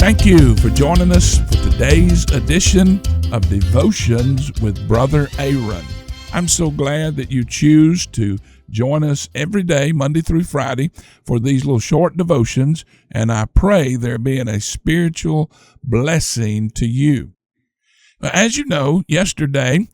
Thank you for joining us for today's edition of Devotions with Brother Aaron. I'm so glad that you choose to join us every day, Monday through Friday, for these little short devotions, and I pray there being a spiritual blessing to you. As you know, yesterday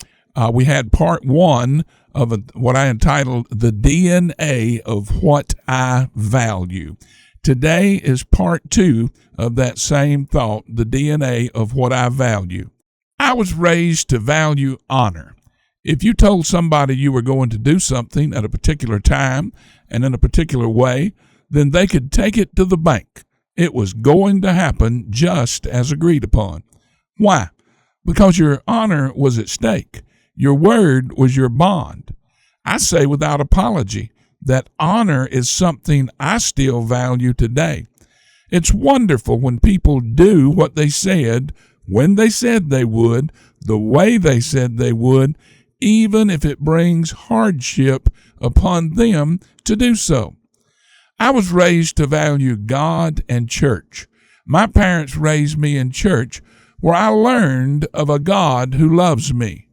we had part one of what I entitled The DNA of What I Value. Today is part two of that same thought, the DNA of what I value. I was raised to value honor. If you told somebody you were going to do something at a particular time and in a particular way, then they could take it to the bank. It was going to happen just as agreed upon. Why? Because your honor was at stake. Your word was your bond. I say without apology that honor is something I still value today. It's wonderful when people do what they said, when they said they would, the way they said they would, even if it brings hardship upon them to do so. I was raised to value God and church. My parents raised me in church where I learned of a God who loves me.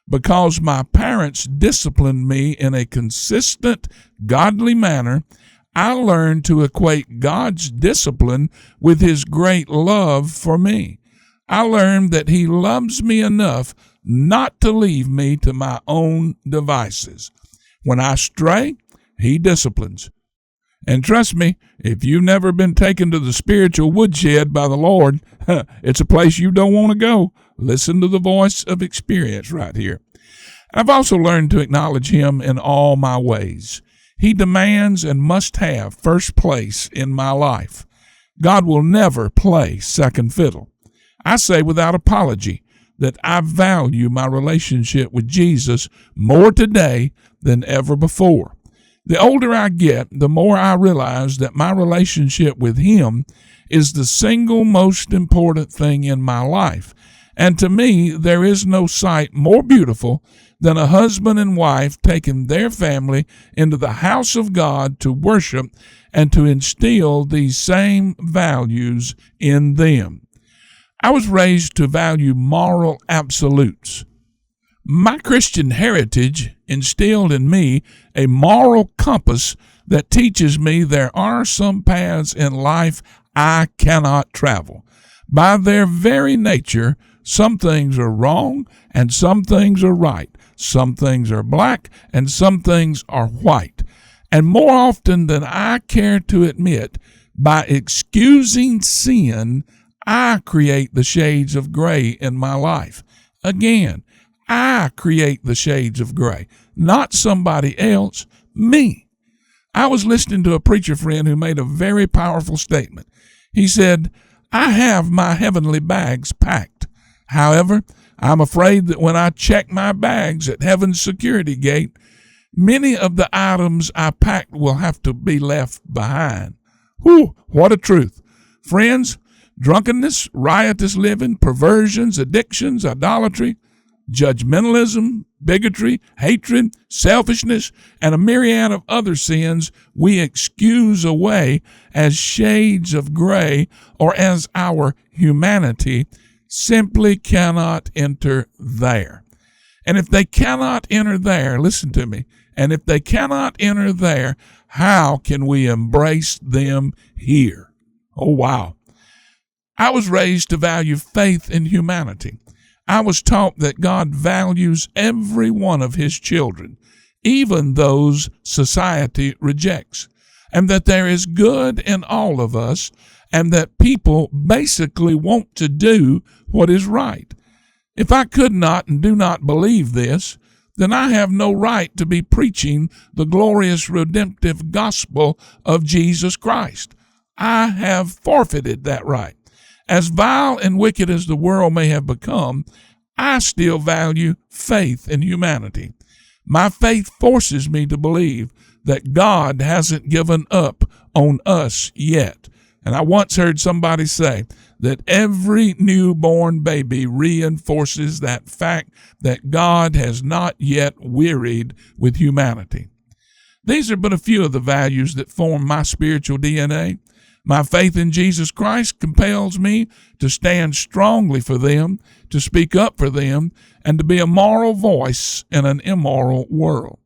Because my parents disciplined me in a consistent, godly manner, I learned to equate God's discipline with His great love for me. I learned that He loves me enough not to leave me to my own devices. When I stray, He disciplines. And trust me, if you've never been taken to the spiritual woodshed by the Lord, it's a place you don't want to go. Listen to the voice of experience right here. I've also learned to acknowledge Him in all my ways. He demands and must have first place in my life. God will never play second fiddle. I say without apology that I value my relationship with Jesus more today than ever before. The older I get, the more I realize that my relationship with Him is the single most important thing in my life. And to me, there is no sight more beautiful than a husband and wife taking their family into the house of God to worship and to instill these same values in them. I was raised to value moral absolutes. My Christian heritage instilled in me a moral compass that teaches me there are some paths in life I cannot travel. By their very nature, some things are wrong and some things are right. Some things are black and some things are white. And more often than I care to admit, by excusing sin, I create the shades of gray in my life. Again, I create the shades of gray, not somebody else, me. I was listening to a preacher friend who made a very powerful statement. He said, I have my heavenly bags packed. However, I'm afraid that when I check my bags at heaven's security gate, many of the items I packed will have to be left behind. Whew, what a truth. Friends, drunkenness, riotous living, perversions, addictions, idolatry, judgmentalism, bigotry, hatred, selfishness, and a myriad of other sins we excuse away as shades of gray or as our humanity simply cannot enter there. And if they cannot enter there, listen to me, and if they cannot enter there, how can we embrace them here? Oh, wow. I was raised to value faith in humanity. I was taught that God values every one of His children, even those society rejects, and that there is good in all of us, and that people basically want to do what is right. If I could not and do not believe this, then I have no right to be preaching the glorious redemptive gospel of Jesus Christ. I have forfeited that right. As vile and wicked as the world may have become, I still value faith in humanity. My faith forces me to believe that God hasn't given up on us yet. And I once heard somebody say that every newborn baby reinforces that fact that God has not yet wearied with humanity. These are but a few of the values that form my spiritual DNA. My faith in Jesus Christ compels me to stand strongly for them, to speak up for them, and to be a moral voice in an immoral world.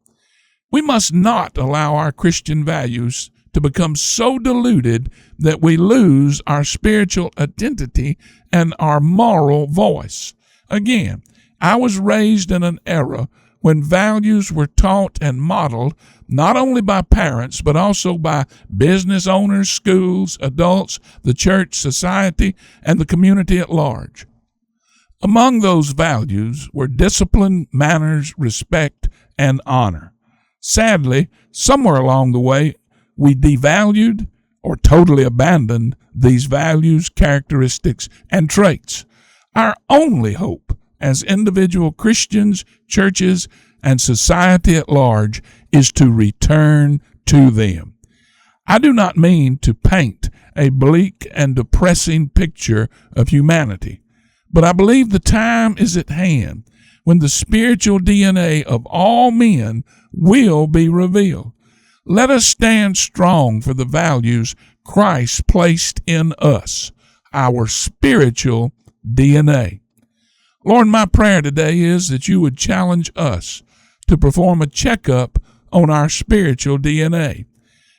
We must not allow our Christian values to become so diluted that we lose our spiritual identity and our moral voice. Again, I was raised in an era when values were taught and modeled not only by parents, but also by business owners, schools, adults, the church, society, and the community at large. Among those values were discipline, manners, respect, and honor. Sadly, somewhere along the way, we devalued or totally abandoned these values, characteristics, and traits. Our only hope as individual Christians, churches, and society at large is to return to them. I do not mean to paint a bleak and depressing picture of humanity, but I believe the time is at hand when the spiritual DNA of all men will be revealed. Let us stand strong for the values Christ placed in us, our spiritual DNA. Lord, my prayer today is that you would challenge us to perform a checkup on our spiritual DNA.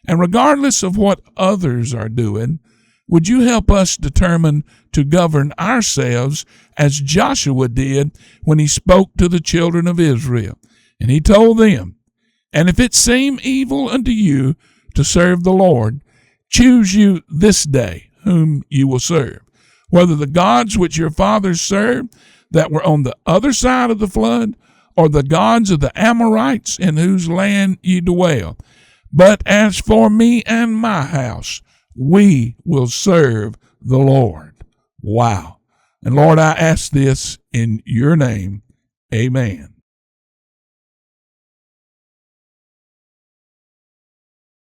And regardless of what others are doing, would you help us determine to govern ourselves as Joshua did when he spoke to the children of Israel? And he told them, "And if it seem evil unto you to serve the Lord, choose you this day whom you will serve, whether the gods which your fathers served that were on the other side of the flood, or the gods of the Amorites in whose land ye dwell. But as for me and my house, we will serve the Lord." Wow. And Lord, I ask this in your name. Amen.